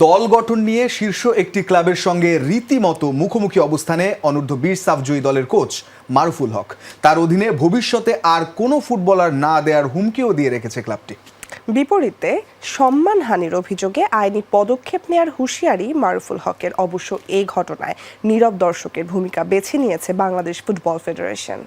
দল গঠন নিয়ে শীর্ষ একটি ক্লাবের সঙ্গে রীতিমতো মুখোমুখি অবস্থানে অনূর্ধ্ব-20 সাফজয়ী দলের কোচ মারুফুল হক। তার অধীনে ভবিষ্যতে আর কোনো ফুটবলার না দেওয়ার হুমকিও দিয়ে রেখেছে ক্লাবটি। বিপরীতে সম্মানহানির অভিযোগে আইনি পদক্ষেপ নেওয়ার হুঁশিয়ারি মারুফুল হকের। অবশ্য এই ঘটনায় নীরব দর্শকের ভূমিকা বেছে নিয়েছে বাংলাদেশ ফুটবল ফেডারেশন।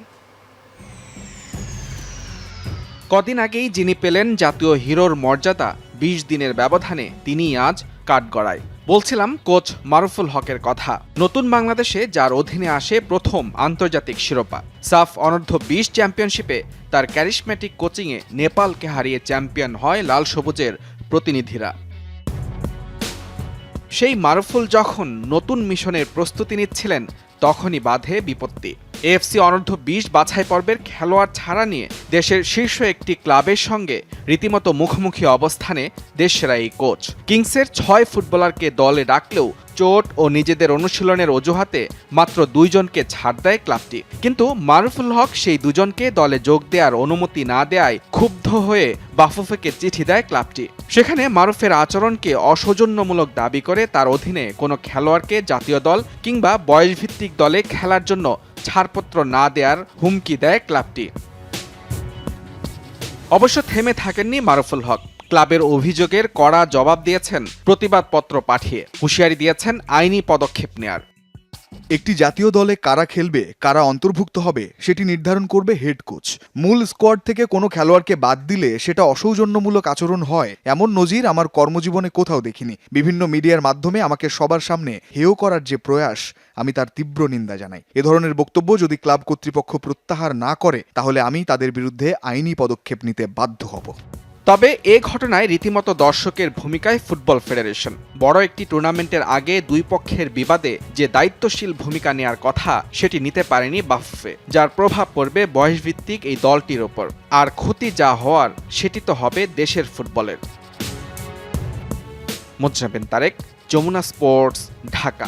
কদিন আগেই যিনি পেলেন জাতীয় হিরোর মর্যাদা, 20 দিনের ব্যবধানে তিনিই আজ কাঠগড়ায়। বলছিলাম কোচ মারুফুল হকের কথা। নতুন বাংলাদেশে যার অধীনে আসে প্রথম আন্তর্জাতিক শিরোপা। সাফ অনূর্ধ্ব-20 চ্যাম্পিয়নশিপে তার ক্যারিশম্যাটিক কোচিংয়ে নেপালকে হারিয়ে চ্যাম্পিয়ন হয় লাল সবুজের প্রতিনিধিরা। সেই মারুফুল যখন নতুন মিশনের প্রস্তুতি নিচ্ছিলেন, তখনই বাধে বিপত্তি। এএফসি অনূর্ধ্ব-20 বাছাই পর্বের খেলোয়াড় ছাড়া নিয়ে দেশের শীর্ষ একটি ক্লাবের সঙ্গে রীতিমতো মুখোমুখি অবস্থানে দেশসেরা এই কোচ। কিংসের 6 ফুটবলারকে দলে ডাকলেও চোট ও নিজেদের অনুশীলনের অজুহাতে মাত্র 2 জনকে ছাড় দেয় ক্লাবটি। কিন্তু মারুফুল হক সেই 2 জনকে দলে যোগ দেওয়ার অনুমতি না দেয়ায় ক্ষুব্ধ হয়ে বাফুফেকে চিঠি দেয় ক্লাবটি। সেখানে মারুফের আচরণকে অসৌজন্যমূলক দাবি করে তার অধীনে কোনো খেলোয়াড়কে জাতীয় দল কিংবা বয়সভিত্তিক দলে খেলার জন্য ছাড়পত্র না দেওয়ার হুমকি দেয় ক্লাবটি। অবশ্য থেমে থাকেননি মারুফুল হক। ক্লাবের অভিযোগের কড়া জবাব দিয়েছেন প্রতিবাদপত্র পাঠিয়ে। হুঁশিয়ারি দিয়েছেন আইনি পদক্ষেপ নেয়ার। একটি জাতীয় দলে কারা খেলবে, কারা অন্তর্ভুক্ত হবে সেটি নির্ধারণ করবে হেড কোচ। মূল স্কোয়াড থেকে কোনো খেলোয়াড়কে বাদ দিলে সেটা অসৌজন্যমূলক আচরণ হয়, এমন নজির আমার কর্মজীবনে কোথাও দেখিনি। বিভিন্ন মিডিয়ার মাধ্যমে আমাকে সবার সামনে হেয় করার যে প্রয়াস, আমি তার তীব্র নিন্দা জানাই। এ ধরনের বক্তব্য যদি ক্লাব কর্তৃপক্ষ প্রত্যাহার না করে, তাহলে আমি তাদের বিরুদ্ধে আইনি পদক্ষেপ নিতে বাধ্য হব। তবে এ ঘটনায় রীতিমতো দর্শকের ভূমিকায় ফুটবল ফেডারেশন। বড় একটি টুর্নামেন্টের আগে দুই পক্ষের বিবাদে যে দায়িত্বশীল ভূমিকা নেওয়ার কথা, সেটি নিতে পারেনি বাফুফে, যার প্রভাব পড়বে বয়সভিত্তিক এই দলটির ওপর। আর ক্ষতি যা হওয়ার সেটি তো হবে দেশের ফুটবলের। মোজাম্মেল তারেক, যমুনা স্পোর্টস, ঢাকা।